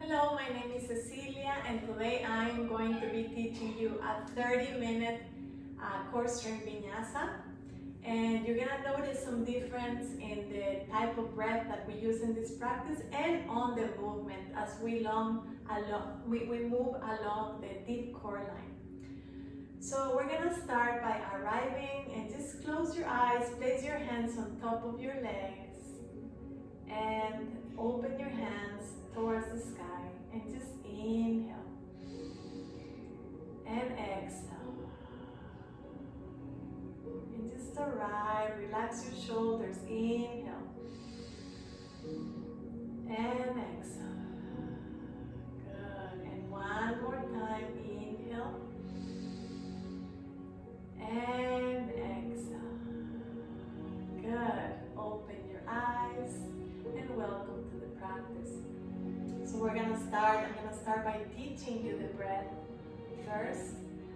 Hello, my name is Cecilia and today I'm going to be teaching you a 30-minute core strength vinyasa, and you're gonna notice some difference in the type of breath that we use in this practice and on the movement as we move along the deep core line. So we're gonna start by arriving and just close your eyes, place your hands on top of your legs and open your hands towards the sky and just inhale and exhale and just arrive. Relax your shoulders. Inhale and exhale. Good. And one more time. Inhale and exhale. Good. Open your eyes and welcome to the practice. So I'm gonna start by teaching you the breath first.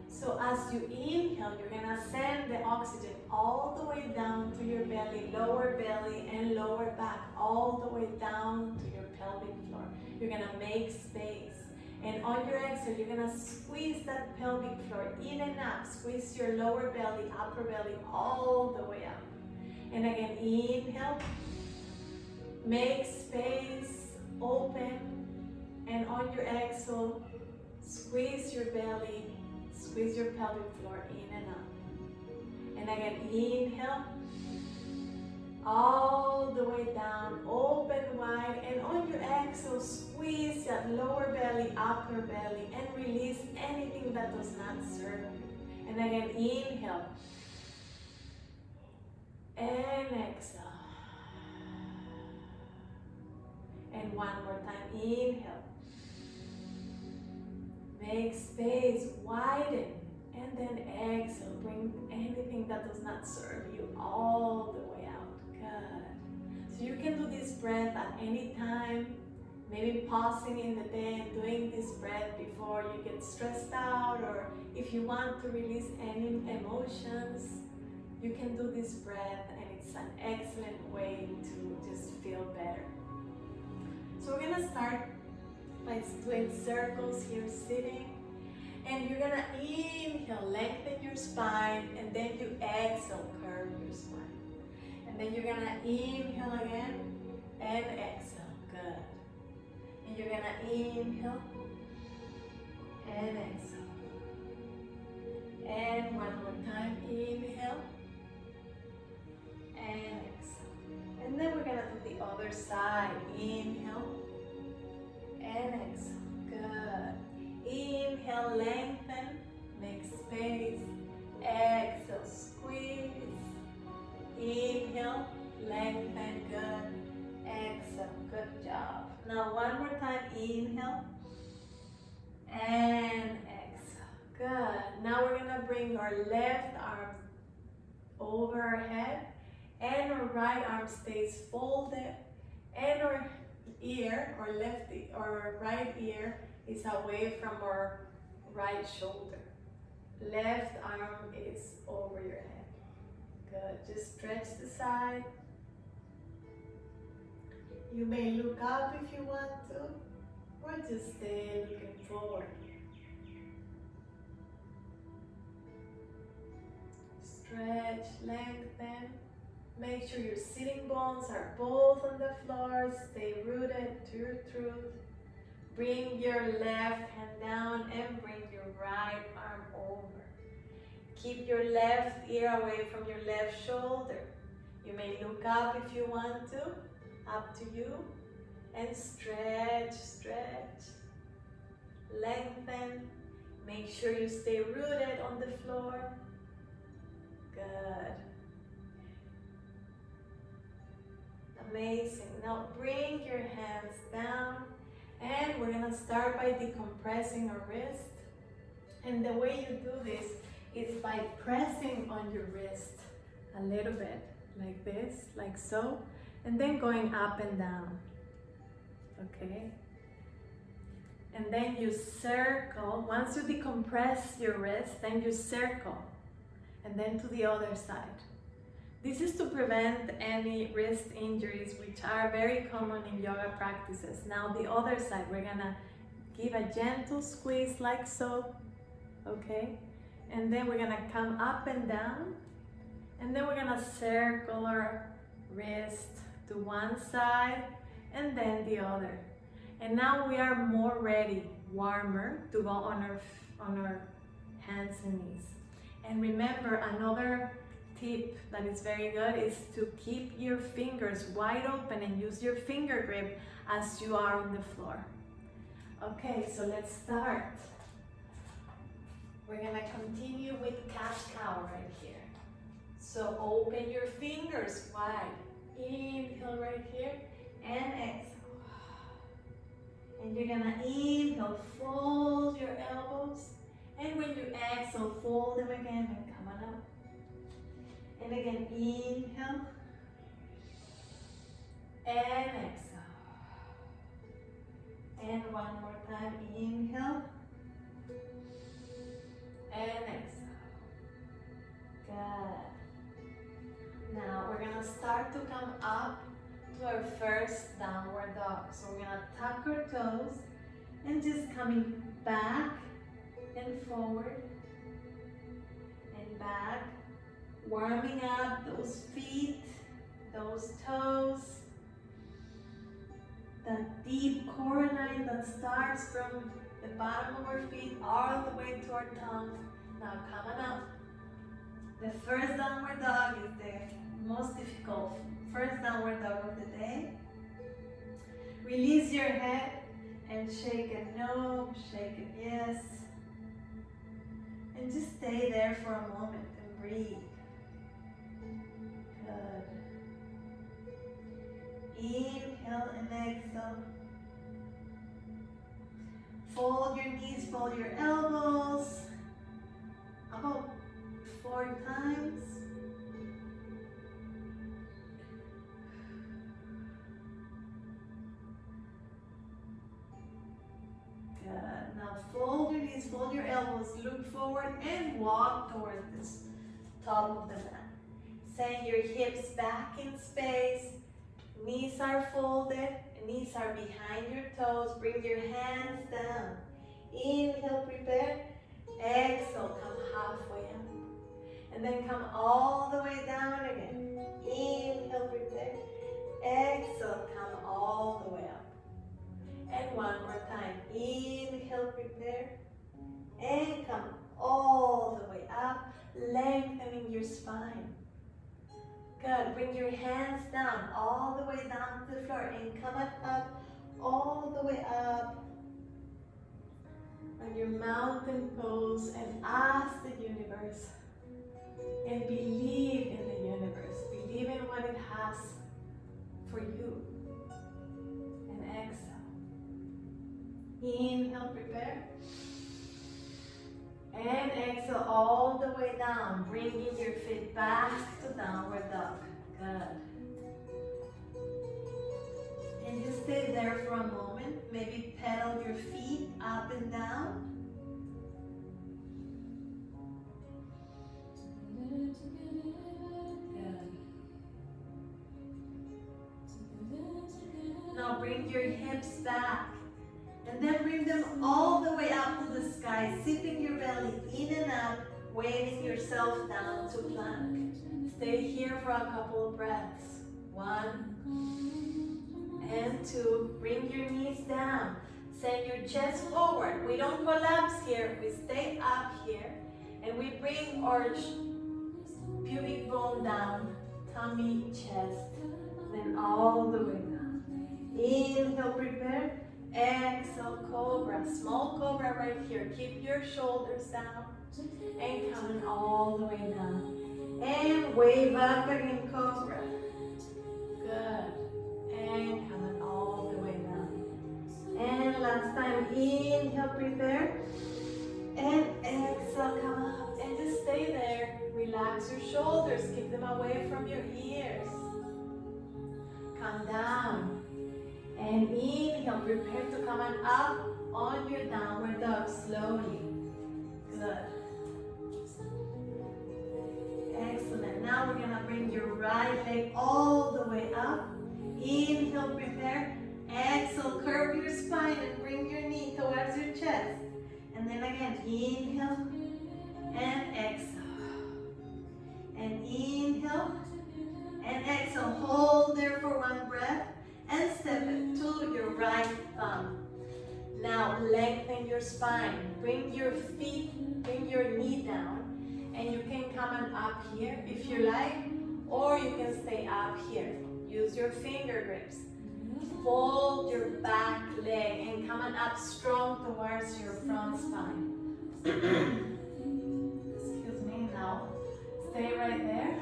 So as you inhale, you're gonna send the oxygen all the way down to your belly, lower belly and lower back, all the way down to your pelvic floor. You're gonna make space. And on your exhale, you're gonna squeeze that pelvic floor in and up. Squeeze your lower belly, upper belly, all the way up. And again, inhale, make space, open. And on your exhale, squeeze your belly, squeeze your pelvic floor in and up. And again, inhale, all the way down, open wide. And on your exhale, squeeze that lower belly, upper belly, and release anything that does not serve you. And again, inhale, and exhale. And one more time, inhale. Make space, widen, and then exhale. Bring anything that does not serve you all the way out. Good. So you can do this breath at any time, maybe pausing in the day and doing this breath before you get stressed out, or if you want to release any emotions, you can do this breath, and it's an excellent way to just feel better. So we're gonna start by doing circles here sitting, and you're gonna inhale, lengthen your spine, and then you exhale, curve your spine. And then you're gonna inhale again and exhale. Good. And you're gonna inhale and exhale. And one more time, inhale and exhale. And then we're gonna do the other side. Inhale and exhale. Good. Inhale, lengthen, make space. Exhale, squeeze. Inhale, lengthen, good. Exhale, good job. Now one more time, inhale and exhale. Good. Now we're gonna bring our left arm over our head, and our right arm stays folded, and our ear, or left or right ear, is away from our right shoulder. Left arm is over your head. Good. Just stretch the side. You may look up if you want to, or just stay looking forward. Stretch, lengthen. Make sure your sitting bones are both on the floor. Stay rooted to your truth. Bring your left hand down and bring your right arm over. Keep your left ear away from your left shoulder. You may look up if you want to, up to you. And stretch, stretch. Lengthen. Make sure you stay rooted on the floor. Good. Amazing. Now bring your hands down, and we're gonna start by decompressing our wrist. And the way you do this is by pressing on your wrist a little bit, like this, like so, and then going up and down. Okay? And then you circle. Once you decompress your wrist, then you circle, and then to the other side. This is to prevent any wrist injuries, which are very common in yoga practices. Now the other side, we're gonna give a gentle squeeze like so, okay? And then we're gonna come up and down, and then we're gonna circle our wrist to one side and then the other. And now we are more ready, warmer, to go on our hands and knees. And remember, another tip that is very good is to keep your fingers wide open and use your finger grip as you are on the floor. Okay, so let's start. We're gonna continue with cat-cow right here. So open your fingers wide. Inhale right here and exhale. And you're gonna inhale, fold your elbows. And when you exhale, fold them again and come on up. And again, inhale and exhale. And one more time, inhale and exhale. Good. Now we're gonna start to come up to our first downward dog. So we're gonna tuck our toes and just coming back and forward and back, warming up those feet, those toes, that deep core line that starts from the bottom of our feet all the way to our tongue. Now coming up. The first downward dog is the most difficult first downward dog of the day. Release your head and shake it no, shake it yes. And just stay there for a moment and breathe. Good. Inhale and exhale. Fold your knees, fold your elbows. About 4 times. Good. Now fold your knees, fold your elbows, look forward and walk towards this top of the mat. Send your hips back in space. Knees are folded, knees are behind your toes. Bring your hands down. Inhale, prepare. Exhale, come halfway up. And then come all the way down again. Inhale, prepare. Exhale, come all the way up. And one more time. Inhale, prepare. And come all the way up, lengthening your spine. Good. Bring your hands down, all the way down to the floor. And come up, all the way up. On your mountain pose, and ask the universe. And believe in the universe. Believe in what it has for you. And exhale. Inhale, prepare. And exhale all the way down. Bringing your feet back to downward dog. Good. And just stay there for a moment. Maybe pedal your feet up and down. Now bring your hips back and then bring them all the way up to the sky, zipping your belly in and out, weighing yourself down to plank. Stay here for a couple of breaths. 1 and 2. Bring your knees down. Send your chest forward. We don't collapse here. We stay up here and we bring our pubic bone down, tummy, chest, then all the way down. Inhale, prepare. Exhale, cobra. Small cobra right here. Keep your shoulders down and coming all the way down. And wave up again, cobra. Good. And coming all the way down. And last time, inhale, prepare. And exhale, come up. And just stay there. Relax your shoulders. Keep them away from your ears. Come down. And inhale, prepare to come on up on your downward dog slowly. Good. Excellent. Now we're gonna bring your right leg all the way up. Inhale, prepare. Exhale, curve your spine and bring your knee towards your chest. And then again, inhale and exhale. And inhale and exhale. Hold there for one breath and step it to your right thumb. Now lengthen your spine. Bring your feet, bring your knee down. And you can come on up here if you like, or you can stay up here. Use your finger grips. Fold your back leg and come on up strong towards your front spine. Excuse me, now stay right there.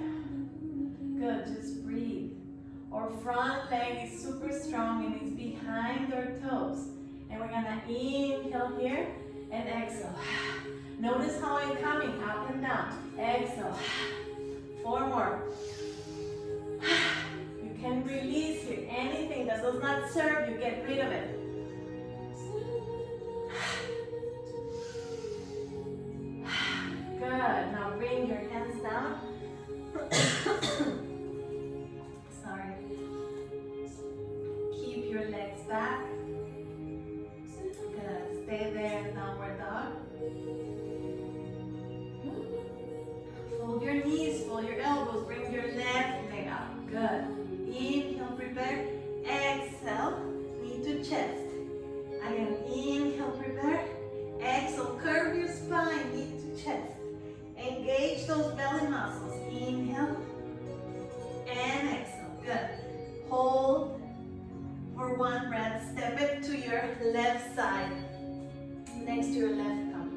Good, just breathe. Our front leg is super strong and it's behind our toes. And we're gonna inhale here and exhale. Notice how I'm coming up and down. Exhale. 4 more. You can release here. Anything that does not serve you, get rid of it. Good. Now bring your hands down. Sorry. Keep your legs back. Good. Stay there, downward dog. Fold your knees, fold your elbows, bring your left leg up. Good. Inhale, prepare. Exhale, knee to chest. Again, inhale, prepare. Exhale, curve your spine, knee to chest. Engage those belly muscles. Inhale and exhale. Good. Hold for one breath. Step it to your left side, next to your left thumb.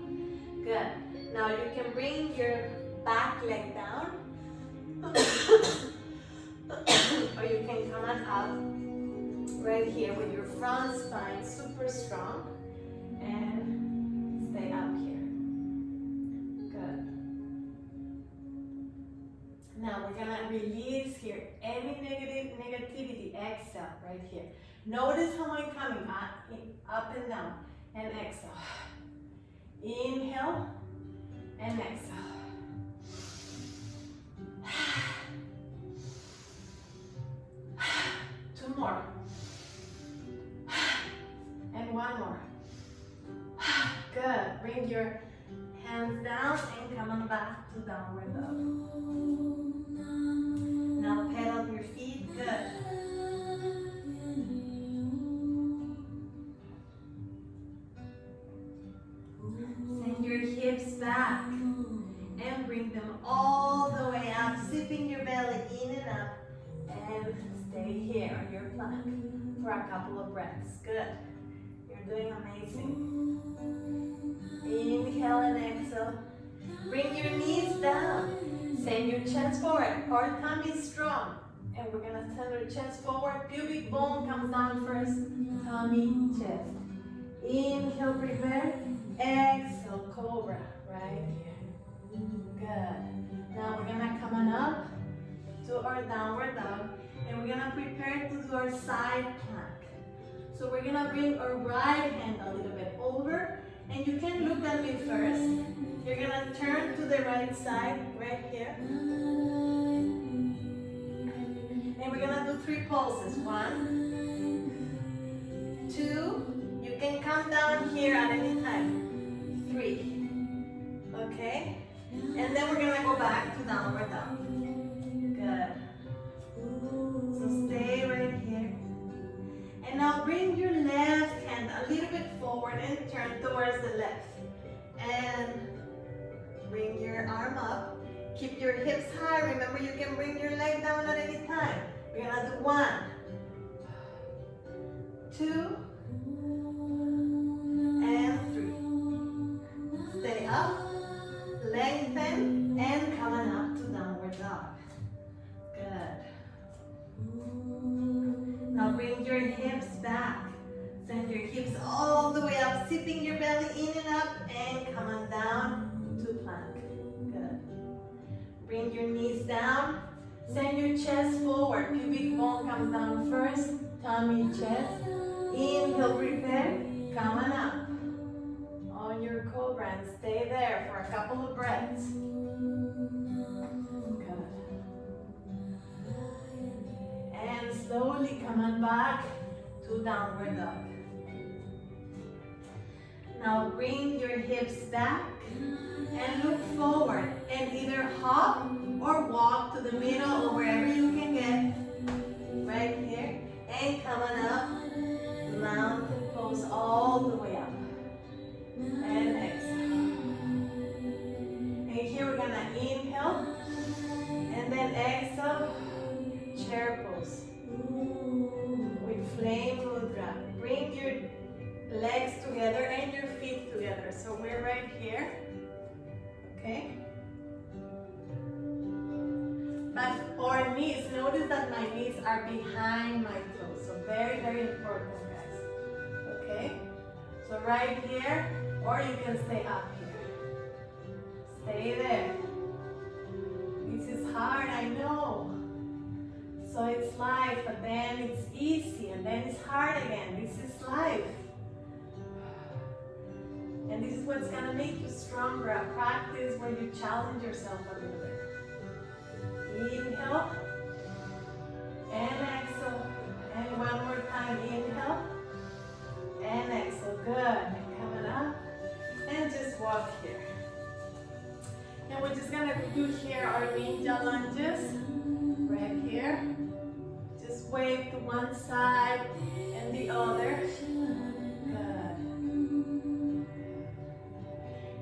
Good. Now you can bring your back leg down, or you can come on up right here with your front spine super strong and stay up here. Good. Now we're gonna release here any negativity. Exhale right here. Notice how I'm coming up and down and exhale. Inhale and exhale. 2 more. And 1 more. Good. Bring your hands down and come on back to downward dog. Now pedal your feet. Good. Send your hips back and bring them all the way up, zipping your belly in and up, and stay here on your plank for a couple of breaths. Good. You're doing amazing. Inhale and exhale. Bring your knees down. Send your chest forward. Our tummy is strong. And we're gonna send our chest forward. Pubic bone comes down first. Tummy, chest. Inhale, prepare. Exhale, cobra. Right here. Good. Now we're gonna come on up to our downward dog. And we're gonna prepare to do our side plank. So we're gonna bring our right hand a little bit over. And you can look at me first. You're gonna turn to the right side, right here. And we're gonna do 3 pulses. 1, 2. You can come down here at any time. 3. Okay? And then we're gonna go back to downward dog. Good. So stay right here. And now bring your left hand a little bit forward and turn towards the left. And bring your arm up. Keep your hips high. Remember, you can bring your leg down at any time. We're gonna do 1, 2, and 3. Stay up, lengthen, and come on up to downward dog. Good. Now bring your hips back. Send your hips all the way up, zipping your belly in and up, and come on down to plank. Good. Bring your knees down. Send your chest forward. Pubic bone comes down first. Tummy, chest. Inhale, prepare. Come on up. On your cobra and stay there for a couple of breaths. come on back to downward dog. Now bring your hips back and look forward and either hop or walk to the middle or wherever you can get. Right here. And come on up. Mountain pose all the way up. And exhale. And here we're gonna inhale. And then exhale. Chair pose. With flame mudra. Bring your legs together and your feet together. So we're right here. Okay? But our knees, notice that my knees are behind my toes. So very, very important, guys. Okay? So right here, or you can stay up here. Stay there. This is hard, I know. So it's life, but then it's easy, and then it's hard again. This is life. And this is what's gonna make you stronger. A practice where you challenge yourself a little bit. Inhale. And exhale. And one more time, inhale. And exhale, good. And coming up. And just walk here. And we're just gonna do here our ninja lunges. Right here. Just wave to one side and the other.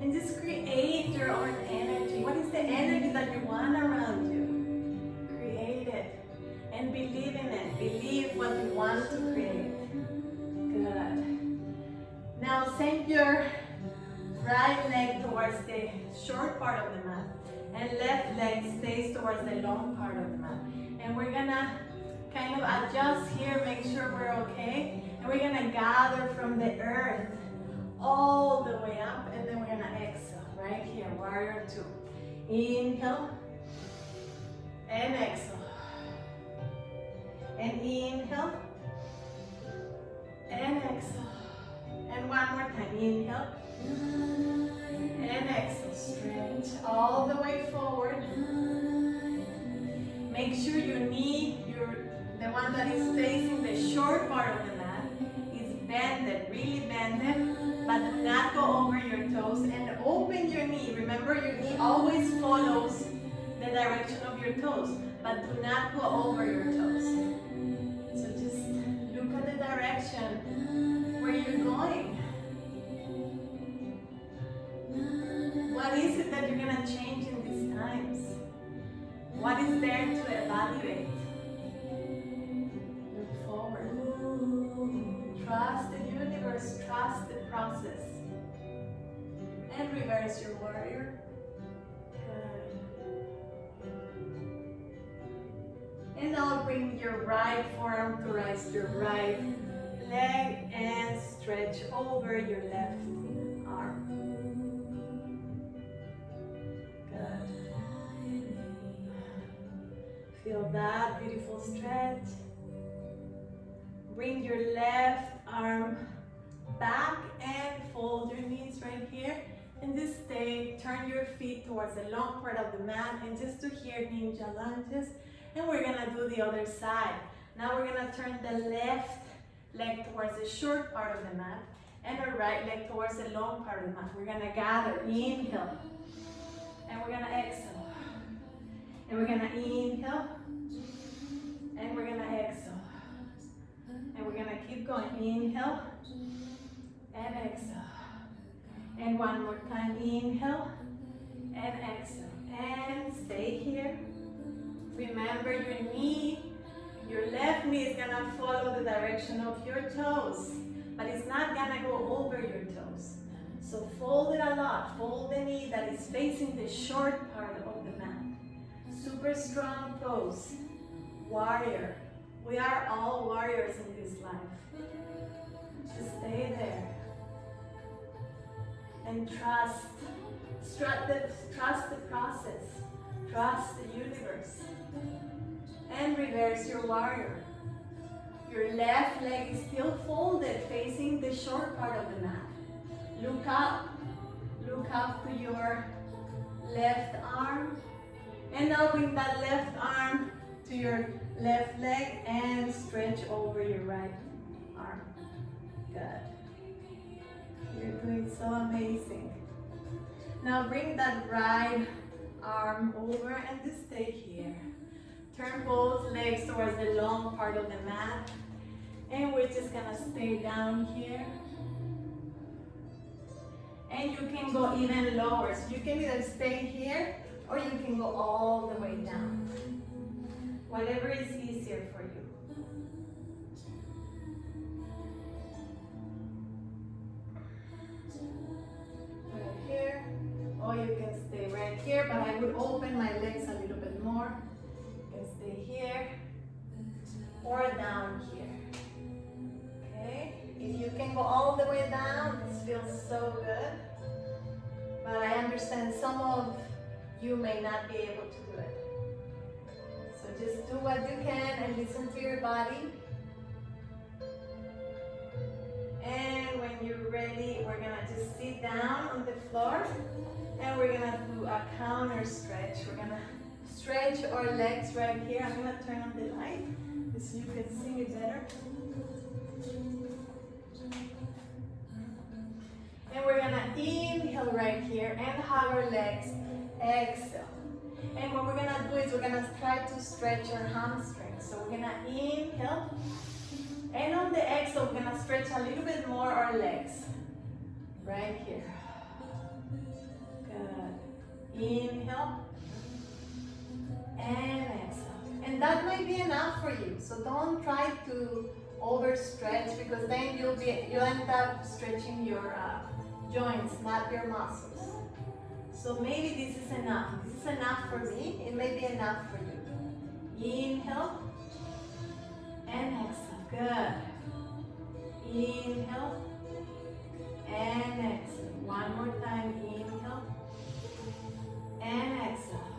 And just create your own energy. What is the energy that you want around you? Create it. And believe in it. Believe what you want to create. Good. Now send your right leg towards the short part of the mat. And left leg stays towards the long part of the mat. And we're gonna kind of adjust here, make sure we're okay. And we're gonna gather from the earth all the way up, and then we're gonna exhale right here, warrior two. Inhale and exhale. And inhale and exhale. And one more time, inhale and exhale. Stretch all the way forward. Make sure your knee, the one that is facing the short part of the mat, is bended, really bended. But do not go over your toes and open your knee. Remember, your knee always follows the direction of your toes, but do not go over your toes. So just look at the direction where you're going. What is it that you're going to change in these times? What is there to evaluate? Look forward. Trust the universe, trust the process. And reverse your warrior. Good. And now bring your right forearm to rise your right leg and stretch over your left arm. Good. Feel that beautiful stretch. Bring your left arm back and fold your knees right here. And just stay, turn your feet towards the long part of the mat and just do here ninja lunges. And we're gonna do the other side. Now we're gonna turn the left leg towards the short part of the mat and the right leg towards the long part of the mat. We're gonna gather, inhale. And we're gonna exhale. And we're gonna inhale. And we're gonna exhale. And we're gonna keep going. Inhale and exhale. And one more time. Inhale and exhale. And stay here. Remember your knee, your left knee is gonna follow the direction of your toes, but it's not gonna go over your toes. So fold it a lot. Fold the knee that is facing the short part of the mat. Super strong pose. Warrior. We are all warriors in this life. Just stay there. And trust the process. Trust the universe. And reverse your warrior. Your left leg is still folded, facing the short part of the mat. Look up. Look up to your left arm. And now bring that left arm to your left leg and stretch over your right arm. Good. You're doing so amazing. Now bring that right arm over and just stay here. Turn both legs towards the long part of the mat. And we're just gonna stay down here. And you can go even lower. So you can either stay here or you can go all the way down. Whatever is easier for you. Right here. Or you can stay right here, but I would open my legs a little bit more. You can stay here or down here. Okay? If you can go all the way down, this feels so good. But I understand some of you may not be able to do it. So just do what you can and listen to your body. And when you're ready, we're gonna just sit down on the floor and we're gonna do a counter stretch. We're gonna stretch our legs right here. I'm gonna turn on the light so you can see me better. And we're gonna inhale right here and hug our legs. Exhale. And what we're gonna do is we're gonna try to stretch our hamstrings. So we're gonna inhale. And on the exhale, we're gonna stretch a little bit more our legs. Right here. Good. Inhale. And exhale. And that might be enough for you. So don't try to overstretch because then you'll end up stretching your joints, not your muscles. So maybe this is enough. This is enough for me. It may be enough for you. Inhale and exhale. Good. Inhale and exhale. One more time. Inhale and exhale.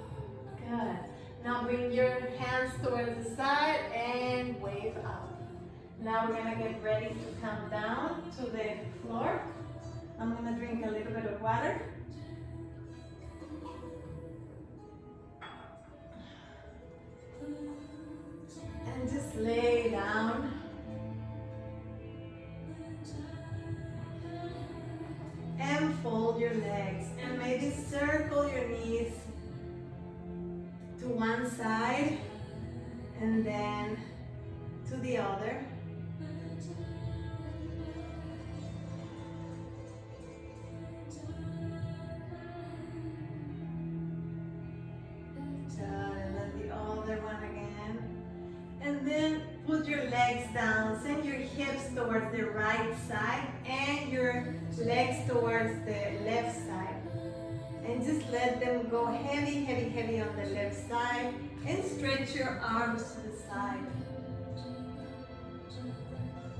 Good. Now bring your hands towards the side and wave up. Now we're gonna get ready to come down to the floor. I'm gonna drink a little bit of water. And just lay down. And fold your legs. And maybe circle your knees to one side and then to the other. And then the other one again. And then put your legs down. Send your hips towards the right side and your legs towards the left side. And just let them go heavy, heavy, heavy on the left side. And stretch your arms to the side.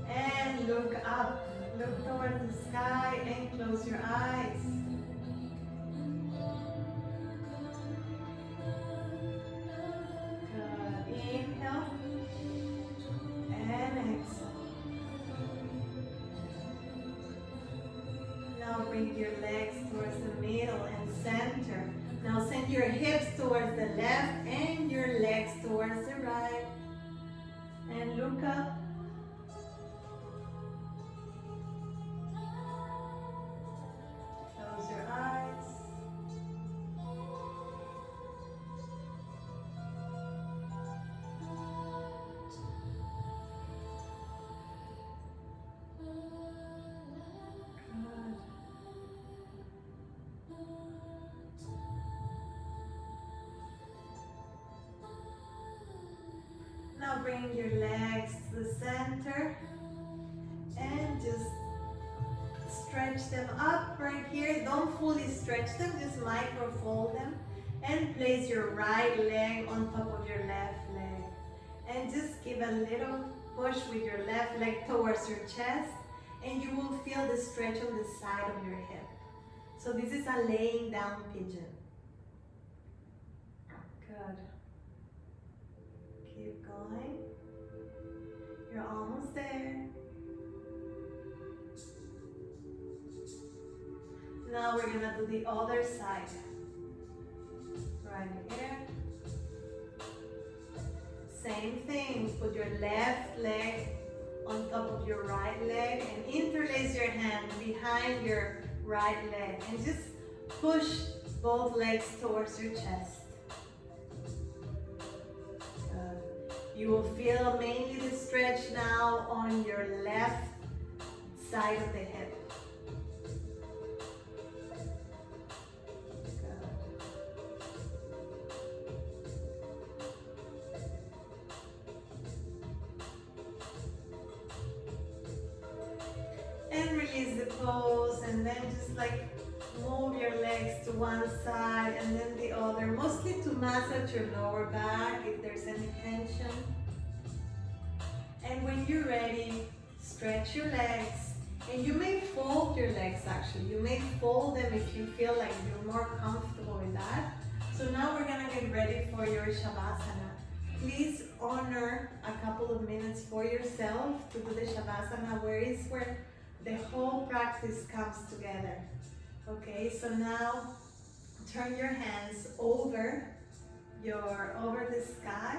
And look up. Look towards the sky and close your eyes. Good. Inhale. And exhale. Now bring your legs towards the middle and center. Now send your hips towards the left and your legs towards the right. And look up. Close your eyes. Now bring your legs to the center and just stretch them up right here. Don't fully stretch them, just micro fold them. And place your right leg on top of your left leg. And just give a little push with your left leg towards your chest. And you will feel the stretch on the side of your hip. So this is a laying down pigeon. Good. Keep going. You're almost there. Now we're gonna do the other side. Right here. same thing. Put your left leg on top of your right leg and interlace your hand behind your right leg and just push both legs towards your chest. You will feel mainly the stretch now on your left side of the hip. And release the pose, and then just like move your legs to one side and then the other, mostly to massage your lower back if there's any tension. And when you're ready, stretch your legs, and you may fold your legs actually. You may fold them if you feel like you're more comfortable with that. So now we're gonna get ready for your Shavasana. Please honor a couple of minutes for yourself to do the Shavasana, where the whole practice comes together. Okay, so now turn your hands over the sky.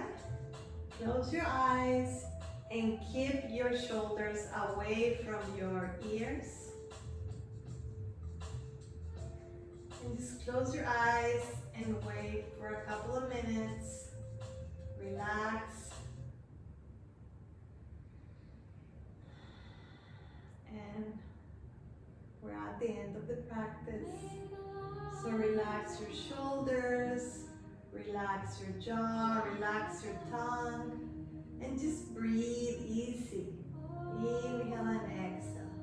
Close your eyes and keep your shoulders away from your ears. And just close your eyes and wait for a couple of minutes. Relax. And we're at the end of the practice. So relax your shoulders, relax your jaw, relax your tongue, and just breathe easy. Inhale and exhale.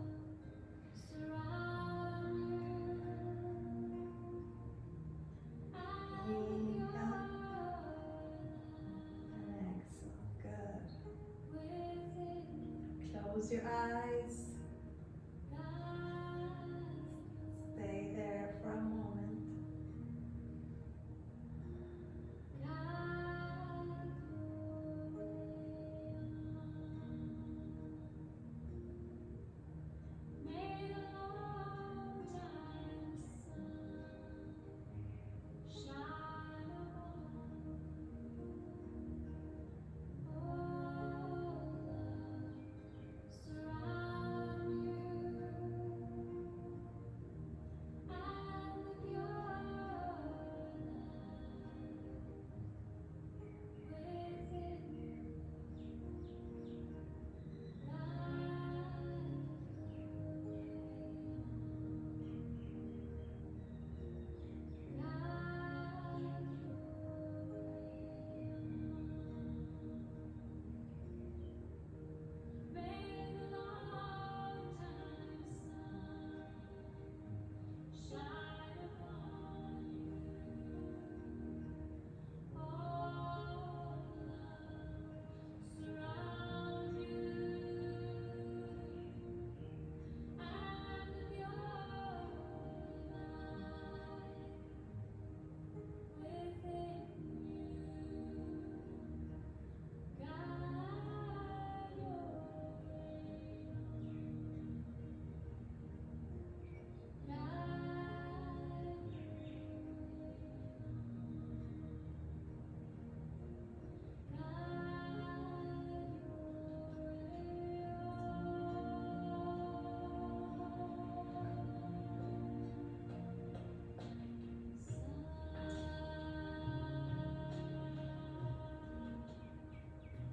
Inhale and exhale. Good. Close your eyes. Stay there for a moment.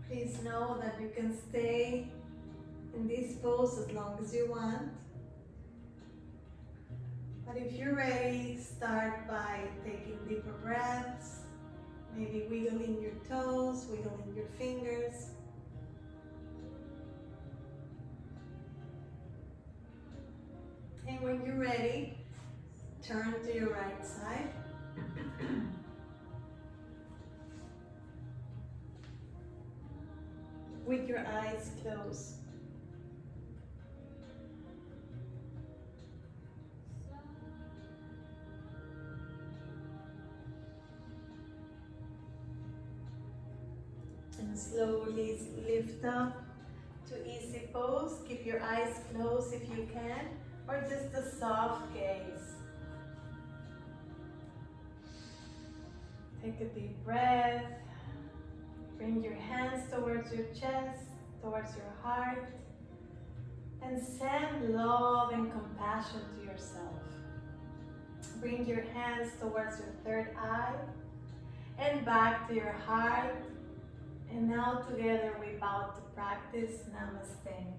Please know that you can stay in this pose as long as you want. But if you're ready, start by taking deeper breaths, maybe wiggling your toes, wiggling your fingers. And when you're ready, turn to your right side. With your eyes closed. And slowly lift up to easy pose. Keep your eyes closed if you can, or just a soft gaze. Take a deep breath. Bring your hands towards your chest, towards your heart, and send love and compassion to yourself. Bring your hands towards your third eye and back to your heart. And now together we bow to practice Namaste.